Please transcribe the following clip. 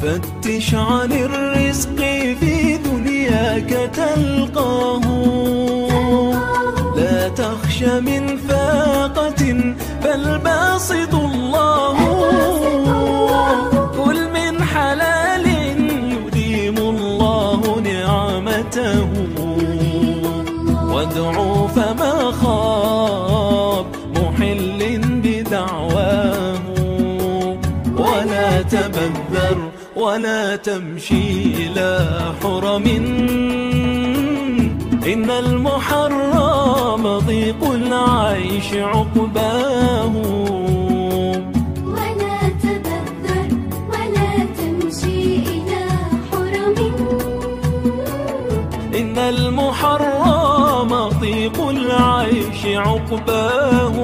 فتش عن الرزق في دنياك تلقاه. لا تخش من فاقة فالباسط الله. كل من حلال يديم الله نعمته. وادعو فما خاب محل بدعواه. ولا تبذر ولا تمشي إلى حرم. إن المحرم ضيق العيش عقباه. ولا تبذر ولا تمشي إلى حرم. إن المحرم ضيق العيش عقباه.